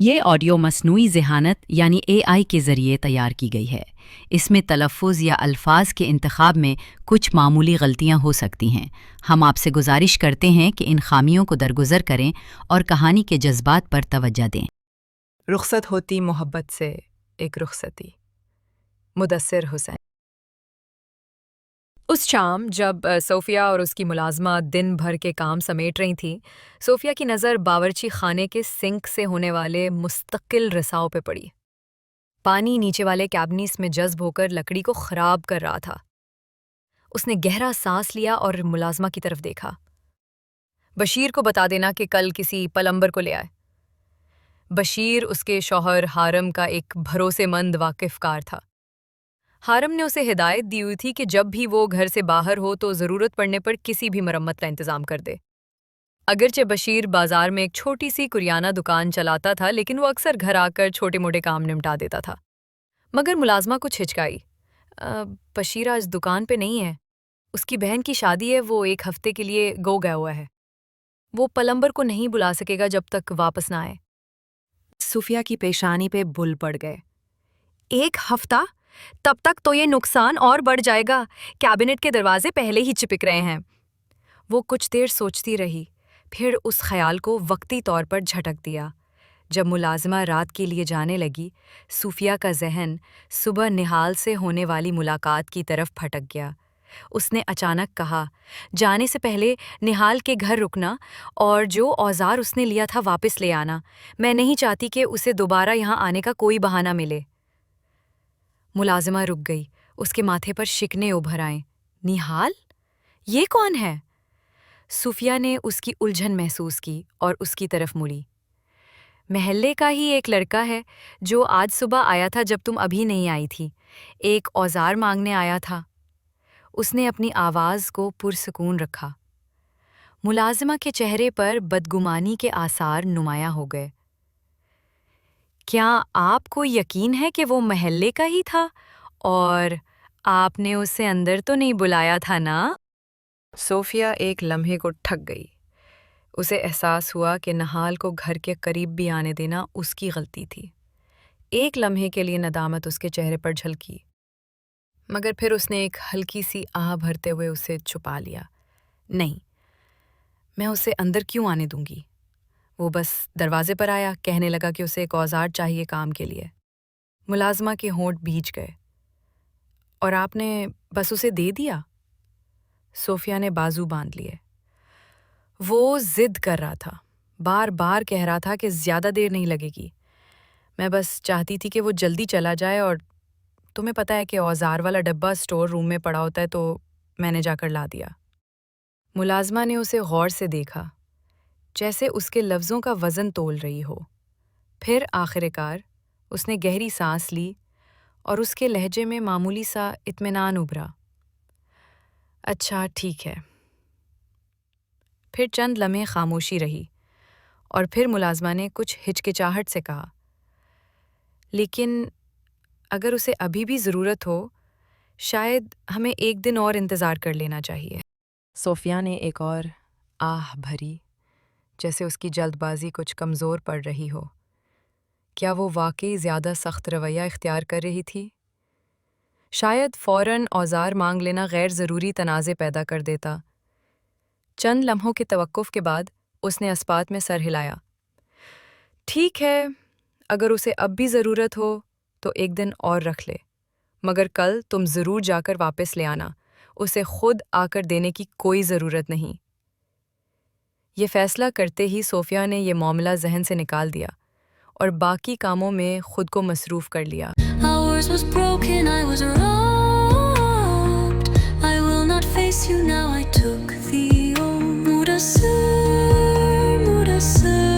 یہ آڈیو مصنوعی ذہانت یعنی AI کے ذریعے تیار کی گئی ہے۔ اس میں تلفظ یا الفاظ کے انتخاب میں کچھ معمولی غلطیاں ہو سکتی ہیں۔ ہم آپ سے گزارش کرتے ہیں کہ ان خامیوں کو درگزر کریں اور کہانی کے جذبات پر توجہ دیں۔ رخصت ہوتی محبت سے ایک رخصتی۔ مدثر حسین۔ اس شام جب صوفیہ اور اس کی ملازمہ دن بھر کے کام سمیٹ رہی تھیں، صوفیہ کی نظر باورچی خانے کے سنک سے ہونے والے مستقل رساؤ پہ پڑی۔ پانی نیچے والے کیبنس میں جذب ہو کر لکڑی کو خراب کر رہا تھا۔ اس نے گہرا سانس لیا اور ملازمہ کی طرف دیکھا۔ بشیر کو بتا دینا کہ کل کسی پلمبر کو لے آئے۔ بشیر اس کے شوہر حارم کا ایک بھروسے مند واقف کار تھا۔ حارم نے اسے ہدایت دی ہوئی تھی کہ جب بھی وہ گھر سے باہر ہو تو ضرورت پڑنے پر کسی بھی مرمت کا انتظام کر دے۔ اگرچہ بشیر بازار میں ایک چھوٹی سی کریانہ دکان چلاتا تھا، لیکن وہ اکثر گھر آ کر چھوٹے موٹے کام نمٹا دیتا تھا۔ مگر ملازمہ کچھ ہچکائی۔ بشیر آج دکان پہ نہیں ہے، اس کی بہن کی شادی ہے، وہ ایک ہفتے کے لیے گیا ہوا ہے۔ وہ پلمبر کو نہیں بلا سکے گا جب تک واپس نہ آئے۔ صوفیہ کی پیشانی پہ بل پڑ گئے۔ ایک ہفتہ؟ تب تک تو یہ نقصان اور بڑھ جائے گا۔ کیبنٹ کے دروازے پہلے ہی چپک رہے ہیں۔ وہ کچھ دیر سوچتی رہی، پھر اس خیال کو وقتی طور پر جھٹک دیا۔ جب ملازمہ رات کے لیے جانے لگی، صوفیہ کا ذہن صبح نہال سے ہونے والی ملاقات کی طرف پھٹک گیا۔ اس نے اچانک کہا، جانے سے پہلے نہال کے گھر رکنا اور جو اوزار اس نے لیا تھا واپس لے آنا۔ میں نہیں چاہتی کہ اسے دوبارہ یہاں آنے کا کوئی بہانہ ملے۔ ملازمہ رک گئی، اس کے ماتھے پر شکنے ابھر آئیں۔ نہال؟ یہ کون ہے؟ صوفیہ نے اس کی الجھن محسوس کی اور اس کی طرف مڑی۔ محلے کا ہی ایک لڑکا ہے جو آج صبح آیا تھا جب تم ابھی نہیں آئی تھی۔ ایک اوزار مانگنے آیا تھا۔ اس نے اپنی آواز کو پرسکون رکھا۔ ملازمہ کے چہرے پر بدگمانی کے آثار نمایاں ہو گئے۔ کیا آپ کو یقین ہے کہ وہ محلے کا ہی تھا اور آپ نے اسے اندر تو نہیں بلایا تھا نا؟ صوفیہ ایک لمحے کو ٹھک گئی۔ اسے احساس ہوا کہ نہال کو گھر کے قریب بھی آنے دینا اس کی غلطی تھی۔ ایک لمحے کے لیے ندامت اس کے چہرے پر جھلکی، مگر پھر اس نے ایک ہلکی سی آہ بھرتے ہوئے اسے چھپا لیا۔ نہیں، میں اسے اندر کیوں آنے دوں گی؟ وہ بس دروازے پر آیا، کہنے لگا کہ اسے ایک اوزار چاہیے کام کے لیے۔ ملازمہ کے ہونٹ بھیج گئے۔ اور آپ نے بس اسے دے دیا؟ صوفیہ نے بازو باندھ لیے۔ وہ ضد کر رہا تھا، بار بار کہہ رہا تھا کہ زیادہ دیر نہیں لگے گی۔ میں بس چاہتی تھی کہ وہ جلدی چلا جائے، اور تمہیں پتہ ہے کہ اوزار والا ڈبہ اسٹور روم میں پڑا ہوتا ہے، تو میں نے جا کر لا دیا۔ ملازمہ نے اسے غور سے دیکھا، جیسے اس کے لفظوں کا وزن تول رہی ہو۔ پھر آخر کار اس نے گہری سانس لی اور اس کے لہجے میں معمولی سا اطمینان ابھرا۔ اچھا، ٹھیک ہے۔ پھر چند لمحے خاموشی رہی اور پھر ملازمہ نے کچھ ہچکچاہٹ سے کہا، لیکن اگر اسے ابھی بھی ضرورت ہو، شاید ہمیں ایک دن اور انتظار کر لینا چاہیے۔ صوفیہ نے ایک اور آہ بھری، جیسے اس کی جلد بازی کچھ کمزور پڑ رہی ہو۔ کیا وہ واقعی زیادہ سخت رویہ اختیار کر رہی تھی؟ شاید فوراً اوزار مانگ لینا غیر ضروری تنازع پیدا کر دیتا۔ چند لمحوں کے توقف کے بعد اس نے اسپات میں سر ہلایا۔ ٹھیک ہے، اگر اسے اب بھی ضرورت ہو تو ایک دن اور رکھ لے، مگر کل تم ضرور جا کر واپس لے آنا۔ اسے خود آ کر دینے کی کوئی ضرورت نہیں۔ یہ فیصلہ کرتے ہی صوفیہ نے یہ معاملہ ذہن سے نکال دیا اور باقی کاموں میں خود کو مصروف کر لیا۔ Ours was broken, I was robbed. I will not face you now, I took the old Mudassir, Mudassir.